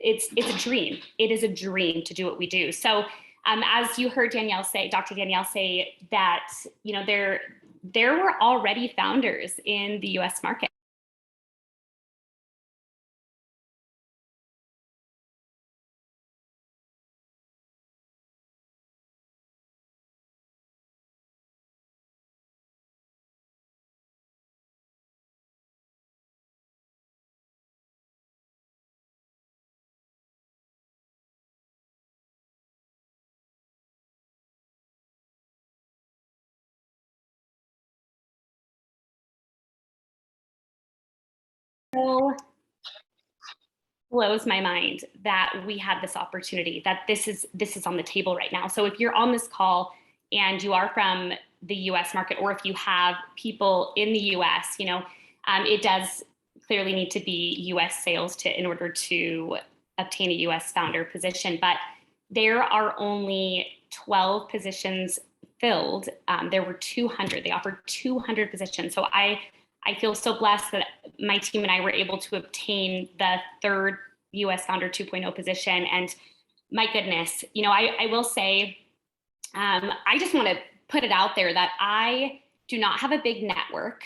It's a dream. It is a dream to do what we do. So as you heard Dr. Danielle say that, there were already founders in the US market. Blows my mind that we have this opportunity, that this is on the table right now. So if you're on this call and you are from the US market, or if you have people in the US, it does clearly need to be US sales in order to obtain a US founder position, but there are only 12 positions filled. There were 200, they offered 200 positions. So I feel so blessed that my team and I were able to obtain the third US Founder 2.0 position. And my goodness, I will say, I just want to put it out there that I do not have a big network.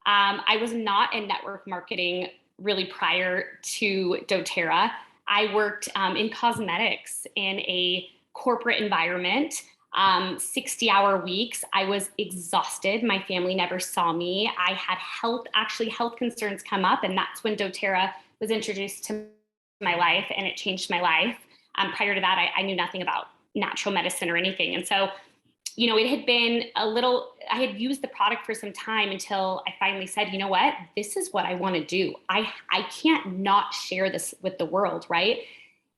I was not in network marketing really prior to doTERRA. I worked in cosmetics in a corporate environment. 60-hour weeks. I was exhausted. My family never saw me. I had health concerns come up, and that's when doTERRA was introduced to my life, and it changed my life. Prior to that, I knew nothing about natural medicine or anything. And so, it had been I had used the product for some time until I finally said, you know what, this is what I want to do. I can't not share this with the world, right?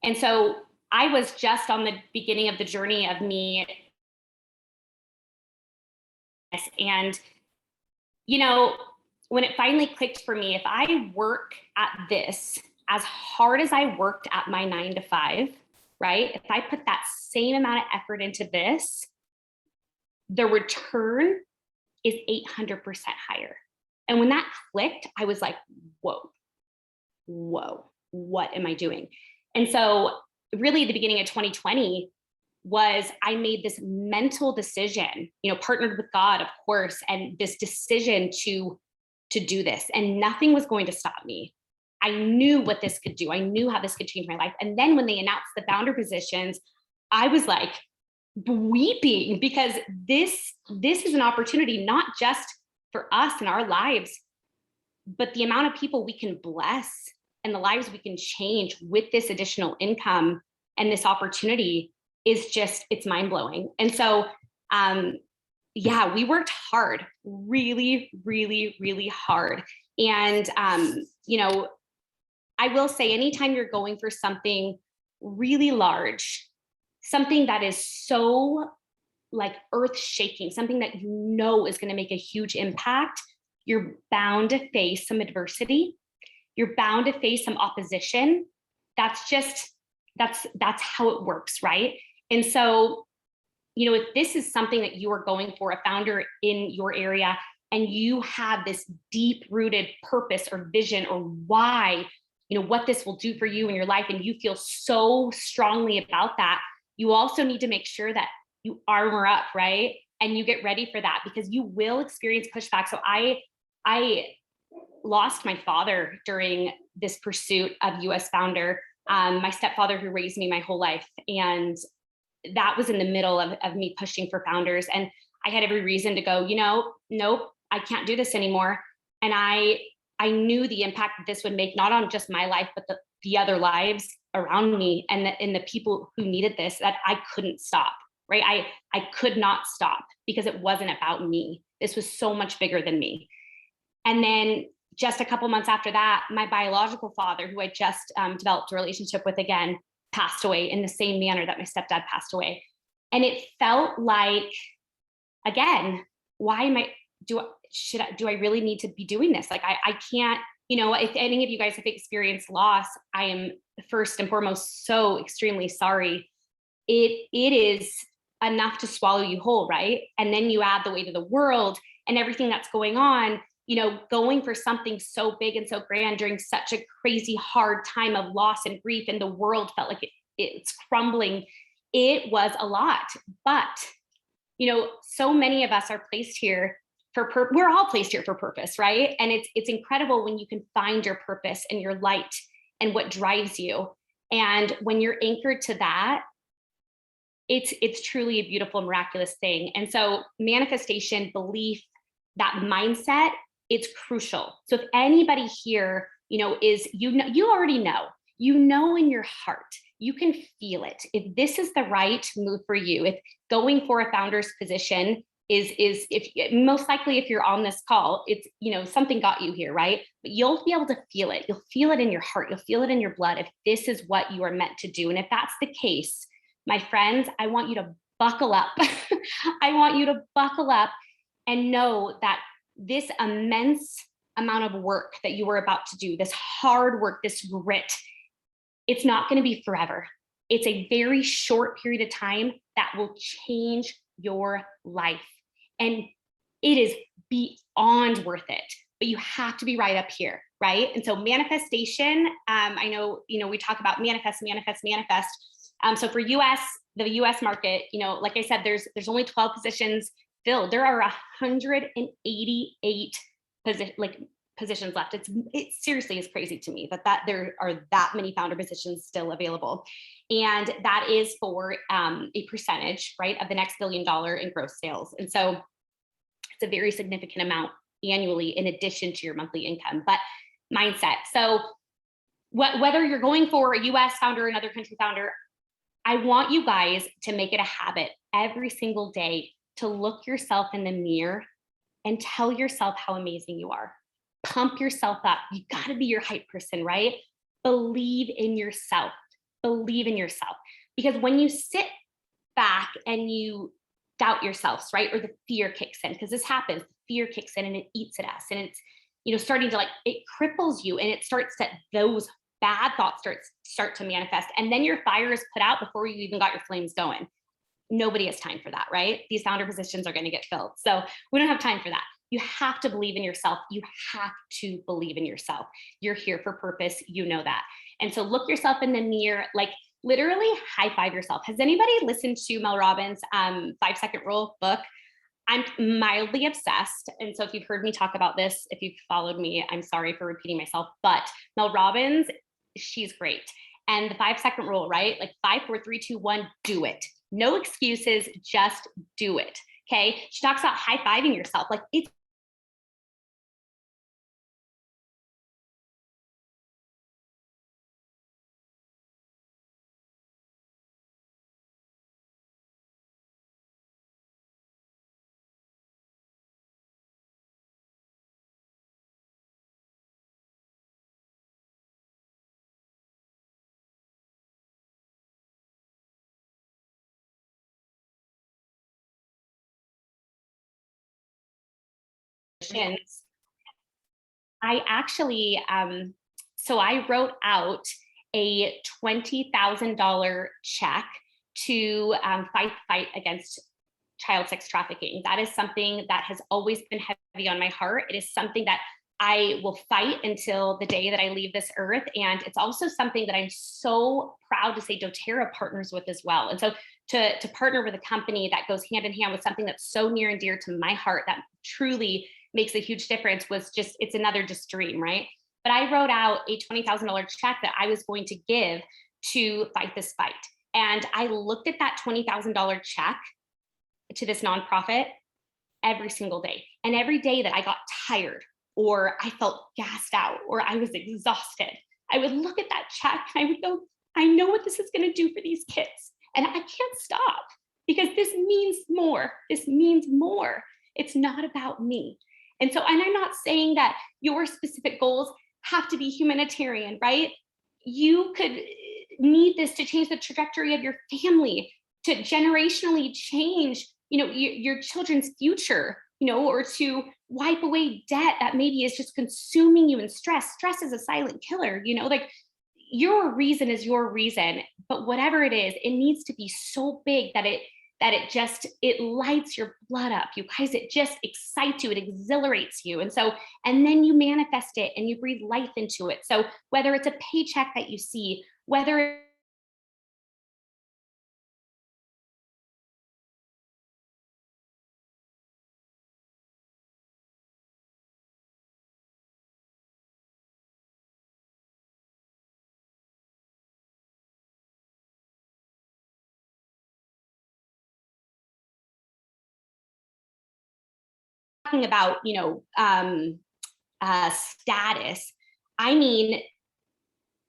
And so I was just on the beginning of the journey of me. And, when it finally clicked for me, if I work at this as hard as I worked at my 9 to 5, right? If I put that same amount of effort into this, the return is 800% higher. And when that clicked, I was like, whoa, what am I doing? And so really the beginning of 2020 was I made this mental decision, partnered with God, of course, and this decision to do this, and nothing was going to stop me. I knew what this could do. I knew how this could change my life. And then when they announced the founder positions, I was like weeping, because this is an opportunity, not just for us and our lives, but the amount of people we can bless and the lives we can change with this additional income and this opportunity is just, it's mind blowing. And so, we worked hard, really, really, really hard. And, I will say, anytime you're going for something really large, something that is so like earth shaking, something that is going to make a huge impact, you're bound to face some adversity. You're bound to face some opposition. that's how it works, right? And so, you know, if this is something that you are going for, a founder in your area, and you have this deep rooted purpose or vision or why, you know, what this will do for you in your life, and you feel so strongly about that, you also need to make sure that you armor up, right? And you get ready for that, because you will experience pushback. So I lost my father during this pursuit of US founder, my stepfather who raised me my whole life. And that was in the middle of me pushing for founders. And I had every reason to go, you know, nope, I can't do this anymore. And I knew the impact that this would make, not on just my life, but the other lives around me, and the people who needed this, that I couldn't stop, right? I could not stop, because it wasn't about me. This was so much bigger than me. And then just a couple months after that, my biological father, who I just developed a relationship with again, passed away in the same manner that my stepdad passed away. And it felt like, again, why am I, do I really need to be doing this? Like, I can't, you know, if any of you guys have experienced loss, I am first and foremost so extremely sorry. It is enough to swallow you whole, right? And then you add the weight of the world and everything that's going on, you know, going for something so big and so grand during such a crazy hard time of loss and grief, and the world felt like it's crumbling. It was a lot. But, you know, so many of us are placed here we're all placed here for purpose, right? And it's incredible when you can find your purpose and your light and what drives you. And when you're anchored to that, it's truly a beautiful, miraculous thing. And so manifestation, belief, that mindset, it's crucial. So if anybody here, you know, you already know, you know, in your heart, you can feel it. If this is the right move for you, if going for a founder's position is if most likely, if you're on this call, it's, you know, something got you here, right? But you'll be able to feel it. You'll feel it in your heart. You'll feel it in your blood if this is what you are meant to do. And if that's the case, my friends, I want you to buckle up. I want you to buckle up and know that this immense amount of work that you are about to do, this hard work, this grit, it's not going to be forever. It's a very short period of time that will change your life. And it is beyond worth it. But you have to be right up here, right? And so manifestation, I know, you know, we talk about manifest. So for the US market, you know, like I said, there's only 12 positions filled. There are 188 positions left. It seriously is crazy to me that there are that many founder positions still available. And that is for a percentage, right, of the next $1 billion in gross sales. And so it's a very significant amount annually in addition to your monthly income. But mindset. So whether you're going for a US founder or another country founder, I want you guys to make it a habit every single day to look yourself in the mirror and tell yourself how amazing you are. Pump yourself up. You got to be your hype person, right? Believe in yourself. Believe in yourself. Because when you sit back and you doubt yourselves, right? Or the fear kicks in, because this happens, fear kicks in and it eats at us. And it's, you know, starting to it cripples you, and it starts to, those bad thoughts start to manifest. And then your fire is put out before you even got your flames going. Nobody has time for that, right? These founder positions are going to get filled. So we don't have time for that. You have to believe in yourself. You have to believe in yourself. You're here for purpose. You know that. And so look yourself in the mirror, like literally high five yourself. Has anybody listened to Mel Robbins' 5-second rule book? I'm mildly obsessed. And so if you've heard me talk about this, if you've followed me, I'm sorry for repeating myself, but Mel Robbins, she's great. And the 5-second rule, right? Like 5, 4, 3, 2, 1, do it. No excuses, just do it. Okay. She talks about high-fiving yourself. Like it's I actually, so I wrote out a $20,000 check to fight the fight against child sex trafficking. That is something that has always been heavy on my heart. It is something that I will fight until the day that I leave this earth. And it's also something that I'm so proud to say dōTERRA partners with as well. And so to partner with a company that goes hand in hand with something that's so near and dear to my heart, that truly makes a huge difference, was just, it's another just dream, right? But I wrote out a $20,000 check that I was going to give to fight this fight. And I looked at that $20,000 check to this nonprofit every single day. And every day that I got tired, or I felt gassed out, or I was exhausted, I would look at that check and I would go, I know what this is going to do for these kids. And I can't stop, because this means more. This means more. It's not about me. And so, and I'm not saying that your specific goals have to be humanitarian, right? You could need this to change the trajectory of your family, to generationally change, your children's future, or to wipe away debt that maybe is just consuming you in stress. Stress is a silent killer, like your reason is your reason, but whatever it is, it needs to be so big that it lights your blood up, you guys. It just excites you, it exhilarates you. And then you manifest it and you breathe life into it. So whether it's a paycheck that you see, whether talking about, status, I mean,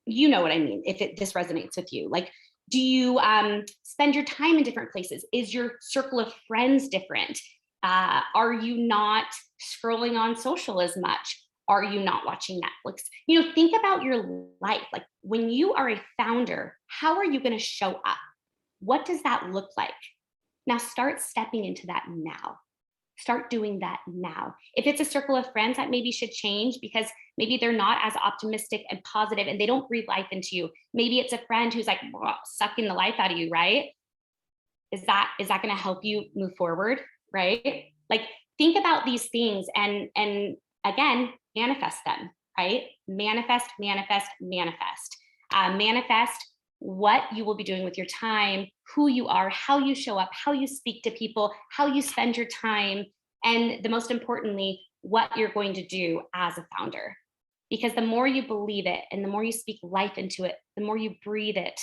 you know what I mean, if this resonates with you. Like, do you spend your time in different places? Is your circle of friends different? Are you not scrolling on social as much? Are you not watching Netflix? Think about your life. Like, when you are a founder, how are you going to show up? What does that look like? Now start stepping into that now. Start doing that now. If it's a circle of friends, that maybe should change, because maybe they're not as optimistic and positive and they don't breathe life into you. Maybe it's a friend who's like sucking the life out of you, right? Is that going to help you move forward, right? Like, think about these things and again, manifest them, right? Manifest, manifest, manifest. Manifest what you will be doing with your time, who you are, how you show up, how you speak to people, how you spend your time, and the most importantly, what you're going to do as a founder. Because the more you believe it and the more you speak life into it, the more you breathe it,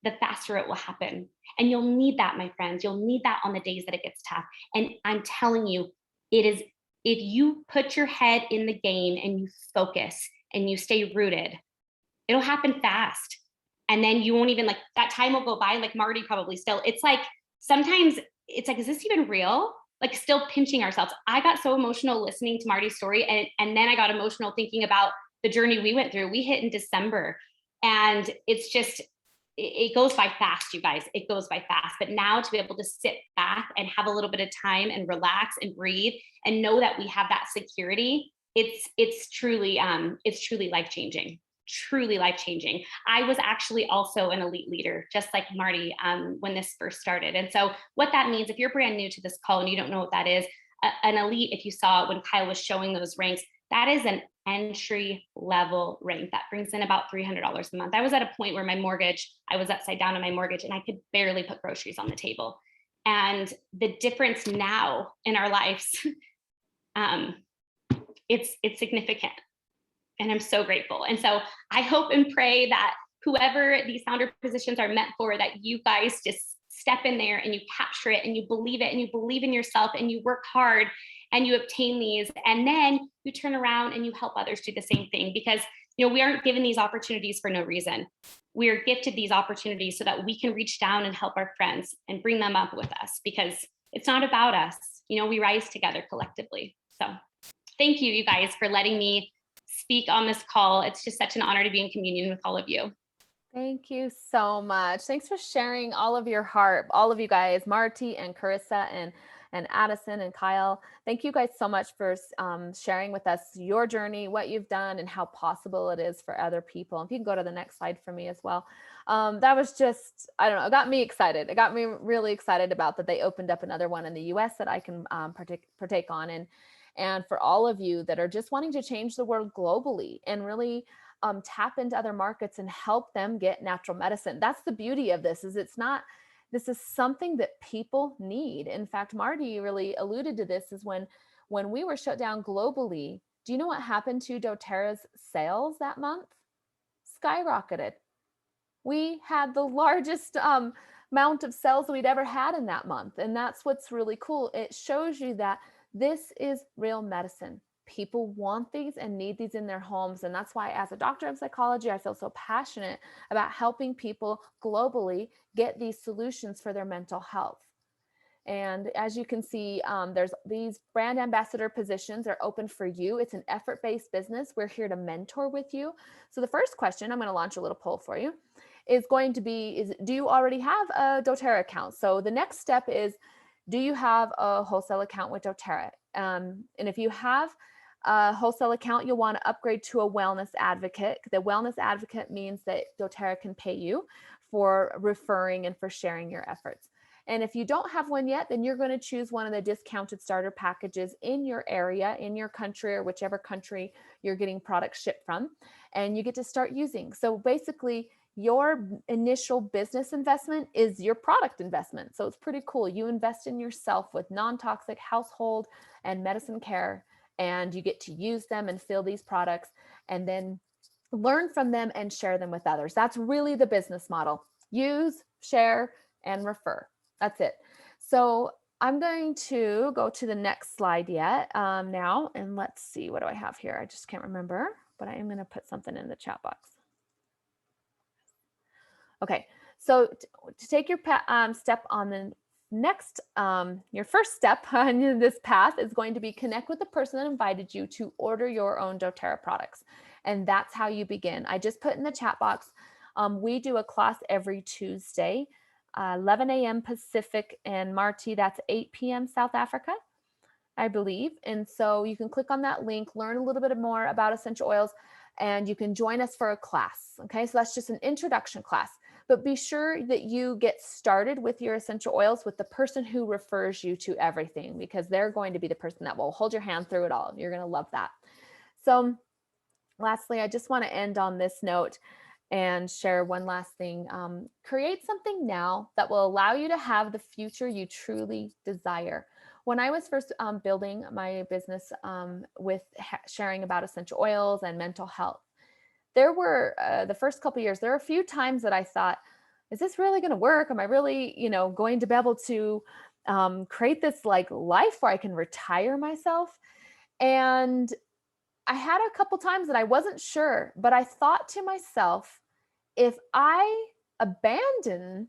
the faster it will happen. And you'll need that, my friends. You'll need that on the days that it gets tough. And I'm telling you, it is, if you put your head in the game and you focus and you stay rooted, it'll happen fast. And then you won't even, like, that time will go by, like Marty probably still, it's like, sometimes it's like, is this even real? Like, still pinching ourselves. I got so emotional listening to Marty's story. And then I got emotional thinking about the journey we went through. We hit in December, and it's just, it goes by fast, you guys. It goes by fast. But now to be able to sit back and have a little bit of time and relax and breathe and know that we have that security, it's truly life-changing. Truly life-changing. I was actually also an elite leader, just like Marty, when this first started. And so what that means, if you're brand new to this call and you don't know what that is, an elite, if you saw when Kyle was showing those ranks, that is an entry level rank that brings in about $300 a month. I was at a point where I was upside down on my mortgage and I could barely put groceries on the table. And the difference now in our lives, it's significant. And I'm so grateful. And so I hope and pray that whoever these founder positions are meant for, that you guys just step in there and you capture it and you believe it and you believe in yourself and you work hard and you obtain these, and then you turn around and you help others do the same thing. Because we aren't given these opportunities for no reason. We are gifted these opportunities so that we can reach down and help our friends and bring them up with us, because it's not about us. We rise together collectively. So thank you, you guys, for letting me speak on this call. It's just such an honor to be in communion with all of you. Thank you so much. Thanks for sharing all of your heart, all of you guys, Marty and Carissa and and Addison and Kyle. Thank you guys so much for sharing with us your journey, what you've done, and how possible it is for other people. If you can go to the next slide for me as well. That was just, I don't know, it got me excited. It got me really excited about that they opened up another one in the US that I can partake on. And for all of you that are just wanting to change the world globally and really tap into other markets and help them get natural medicine. That's the beauty of this, is this is something that people need. In fact, Marty really alluded to this, is when we were shut down globally, do you know what happened to doTERRA's sales that month? Skyrocketed. We had the largest amount of sales we'd ever had in that month. And that's what's really cool. It shows you that this is real medicine. People want these and need these in their homes. And that's why, as a doctor of psychology, I feel so passionate about helping people globally get these solutions for their mental health. And as you can see, there's these brand ambassador positions are open for you. It's an effort-based business. We're here to mentor with you. So the first question, I'm going to launch a little poll for you, is going to be, do you already have a doTERRA account? So the next step is, do you have a wholesale account with doTERRA? And if you have a wholesale account, you'll want to upgrade to a wellness advocate. The wellness advocate means that doTERRA can pay you for referring and for sharing your efforts. And if you don't have one yet, then you're going to choose one of the discounted starter packages in your area, in your country, or whichever country you're getting products shipped from, and you get to start using. So basically, your initial business investment is your product investment. So it's pretty cool. You invest in yourself with non-toxic household and medicine care, and you get to use them and fill these products and then learn from them and share them with others. That's really the business model. Use, share, and refer. That's it. So I'm going to go to the next slide now, and let's see, what do I have here? I just can't remember, but I am going to put something in the chat box. Okay, so to take your step on the next, your first step on this path is going to be connect with the person that invited you to order your own doTERRA products. And that's how you begin. I just put in the chat box, we do a class every Tuesday, 11 a.m. Pacific, and Marty, that's 8 p.m. South Africa, I believe. And so you can click on that link, learn a little bit more about essential oils, and you can join us for a class. Okay, so that's just an introduction class. But be sure that you get started with your essential oils with the person who refers you to everything, because they're going to be the person that will hold your hand through it all. You're going to love that. So lastly, I just want to end on this note and share one last thing. Create something now that will allow you to have the future you truly desire. When I was first building my business with sharing about essential oils and mental health, there were the first couple of years, there were a few times that I thought, is this really going to work? Am I really, going to be able to create this like life where I can retire myself? And I had a couple times that I wasn't sure, but I thought to myself, if I abandon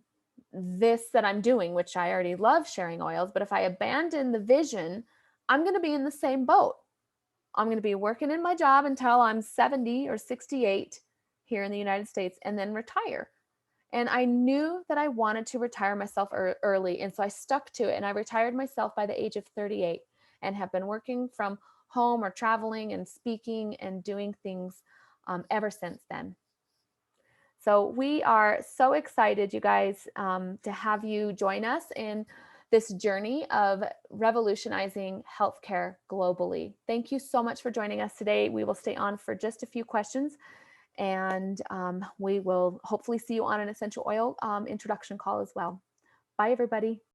this that I'm doing, which I already love sharing oils, but if I abandon the vision, I'm going to be in the same boat. I'm going to be working in my job until I'm 70 or 68 here in the United States and then retire. And I knew that I wanted to retire myself early. And so I stuck to it, and I retired myself by the age of 38 and have been working from home or traveling and speaking and doing things ever since then. So we are so excited, you guys, to have you join us in this journey of revolutionizing healthcare globally. Thank you so much for joining us today. We will stay on for just a few questions, and we will hopefully see you on an essential oil introduction call as well. Bye, everybody.